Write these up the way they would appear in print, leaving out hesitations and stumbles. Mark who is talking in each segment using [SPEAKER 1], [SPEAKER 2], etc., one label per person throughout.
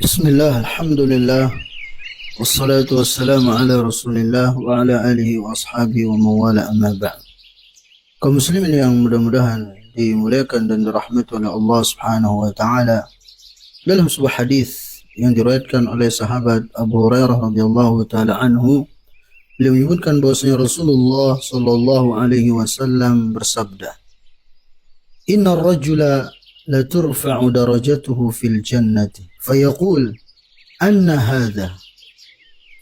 [SPEAKER 1] Bismillah, alhamdulillah, wassalatu wassalamu ala rasulillah wa ala alihi wa ashabihi wa mawala amma ba'd. Kaum muslimin yang mudah-mudahan dimuliakan dan dirahmati oleh Allah subhanahu wa ta'ala, dalam sebuah hadis yang diriwayatkan oleh sahabat Abu Hurairah radhiyallahu ta'ala anhu, beliau menyebutkan bahwasanya Rasulullah sallallahu alaihi wasallam bersabda, "Inna ar-rajula la turfa'u darajatuhu fil jannati fayaqul anna hadha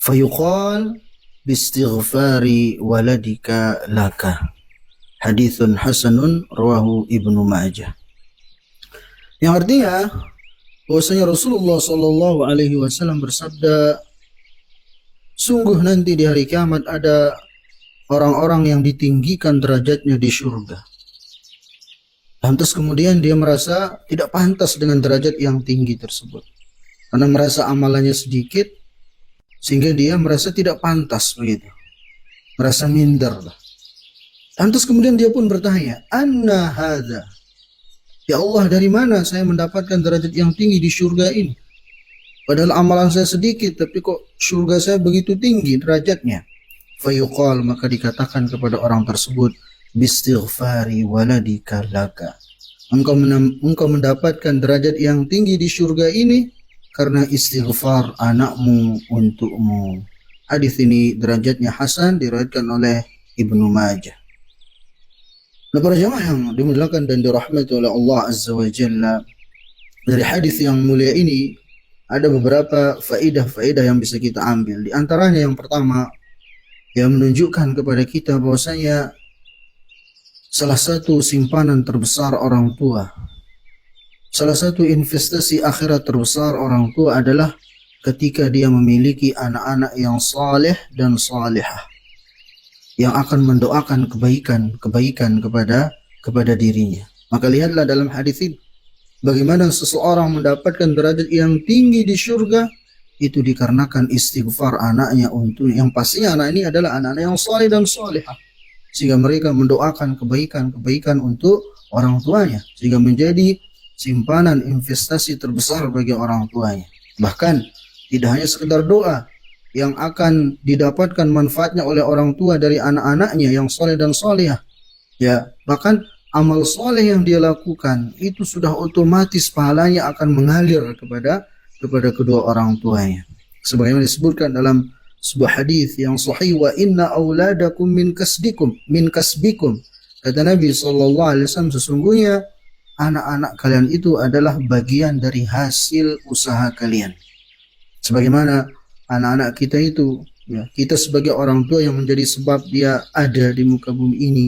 [SPEAKER 1] fayuqal biistighfari waladika laka." Hadithun hasanun rawahu Ibnu Majah. Yang artinya bahwasanya Rasulullah sallallahu alaihi wasallam bersabda, sungguh nanti di hari kiamat ada orang-orang yang ditinggikan derajatnya di surga. Lantas kemudian dia merasa tidak pantas dengan derajat yang tinggi tersebut, karena merasa amalannya sedikit, sehingga dia merasa tidak pantas begitu, merasa minder lah. Lantas kemudian dia pun bertanya, "Anna hadza?" Ya Allah, dari mana saya mendapatkan derajat yang tinggi di surga ini? Padahal amalan saya sedikit, tapi kok surga saya begitu tinggi derajatnya? Fayuqal, maka dikatakan kepada orang tersebut, bistighfari waladika laka. Engkau mendapatkan derajat yang tinggi di surga ini karena istighfar anakmu untukmu. Hadis ini derajatnya hasan, diriwayatkan oleh Ibnu Majah. Nah, para jamaah yang dimuliakan dan dirahmati oleh Allah Azza wa Jalla, dari hadis yang mulia ini ada beberapa faedah-faedah yang bisa kita ambil. Di antaranya yang pertama, yang menunjukkan kepada kita bahwasanya salah satu simpanan terbesar orang tua, salah satu investasi akhirat terbesar orang tua adalah ketika dia memiliki anak-anak yang saleh dan salihah, yang akan mendoakan kebaikan kepada dirinya. Maka lihatlah dalam hadis ini, bagaimana seseorang mendapatkan derajat yang tinggi di surga, itu dikarenakan istighfar anaknya untuk, yang pastinya anak ini adalah anak-anak yang saleh dan salihah, sehingga mereka mendoakan kebaikan untuk orang tuanya, sehingga menjadi simpanan investasi terbesar bagi orang tuanya. Bahkan tidak hanya sekedar doa yang akan didapatkan manfaatnya oleh orang tua dari anak-anaknya yang soleh dan solehah, ya, bahkan amal soleh yang dia lakukan itu sudah otomatis pahalanya akan mengalir kepada kedua orang tuanya. Sebagaimana disebutkan dalam sebuah hadis yang sahih, wa inna auladakum min kasbikum. Kata Nabi sallallahu alaihi wasallam, sesungguhnya anak-anak kalian itu adalah bagian dari hasil usaha kalian. Sebagaimana anak-anak kita itu, ya, kita sebagai orang tua yang menjadi sebab dia ada di muka bumi ini,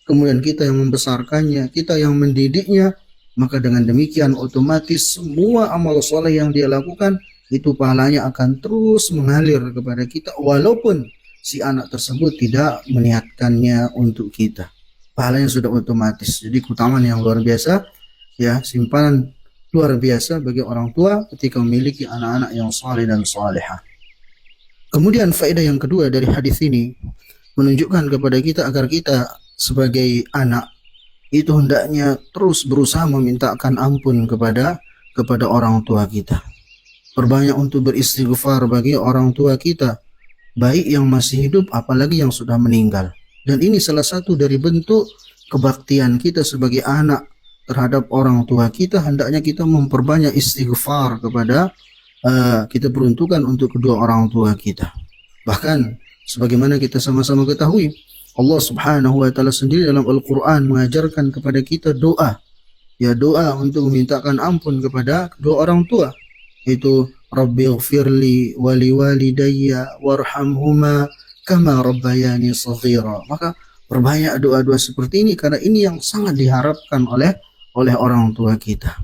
[SPEAKER 1] kemudian kita yang membesarkannya, kita yang mendidiknya, maka dengan demikian otomatis semua amal soleh yang dia lakukan itu pahalanya akan terus mengalir kepada kita, walaupun si anak tersebut tidak meniatkannya untuk kita. Pahalanya sudah otomatis. Jadi keutamaan yang luar biasa, ya, simpanan luar biasa bagi orang tua ketika memiliki anak-anak yang saleh dan salihah. Kemudian faedah yang kedua dari hadis ini menunjukkan kepada kita agar kita sebagai anak itu hendaknya terus berusaha memintakan ampun kepada orang tua kita. Perbanyak untuk beristighfar bagi orang tua kita, baik yang masih hidup apalagi yang sudah meninggal. Dan ini salah satu dari bentuk kebaktian kita sebagai anak terhadap orang tua kita. Hendaknya kita memperbanyak istighfar kepada kita peruntukan untuk kedua orang tua kita. Bahkan sebagaimana kita sama-sama ketahui, Allah Subhanahu wa taala sendiri dalam Al-Qur'an mengajarkan kepada kita doa, ya, doa untuk memintakan ampun kepada kedua orang tua, yaitu Rabbighfirli wa liwalidayya warhamhuma kama rabbayani shaghira. Maka perbanyak doa-doa seperti ini karena ini yang sangat diharapkan oleh orang tua kita.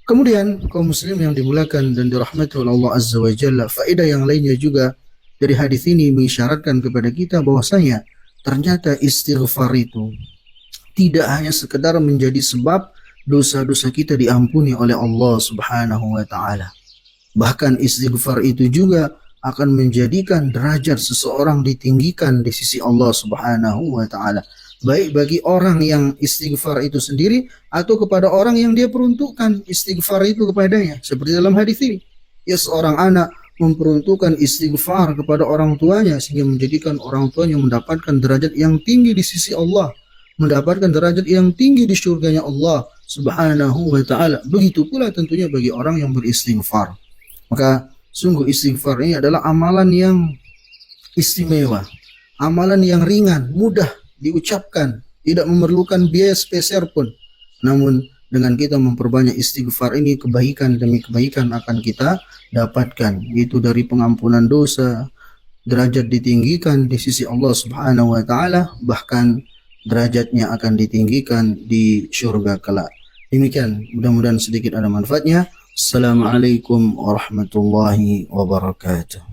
[SPEAKER 1] Kemudian kaum muslim yang dimuliakan dan dirahmati oleh Allah Azza wa Jalla, faedah yang lainnya juga dari hadis ini mengisyaratkan kepada kita bahwasanya ternyata istighfar itu tidak hanya sekedar menjadi sebab dosa-dosa kita diampuni oleh Allah Subhanahu wa taala. Bahkan istighfar itu juga akan menjadikan derajat seseorang ditinggikan di sisi Allah Subhanahu wa taala. baik bagi orang yang istighfar itu sendiri atau kepada orang yang dia peruntukkan istighfar itu kepadanya, seperti dalam hadis ini. Ya, seorang anak memperuntukkan istighfar kepada orang tuanya sehingga menjadikan orang tuanya mendapatkan derajat yang tinggi di sisi Allah, mendapatkan derajat yang tinggi di surganya Allah Subhanahu wa ta'ala. Begitu pula tentunya bagi orang yang beristighfar. Maka sungguh istighfar ini adalah amalan yang istimewa, amalan yang ringan, mudah diucapkan, tidak memerlukan biaya sepeser pun. Namun dengan kita memperbanyak istighfar ini, kebaikan demi kebaikan akan kita dapatkan, yaitu dari pengampunan dosa, derajat ditinggikan di sisi Allah Subhanahu wa ta'ala, bahkan derajatnya akan ditinggikan di syurga kelak. Demikian, mudah-mudahan sedikit ada manfaatnya. Assalamualaikum warahmatullahi wabarakatuh.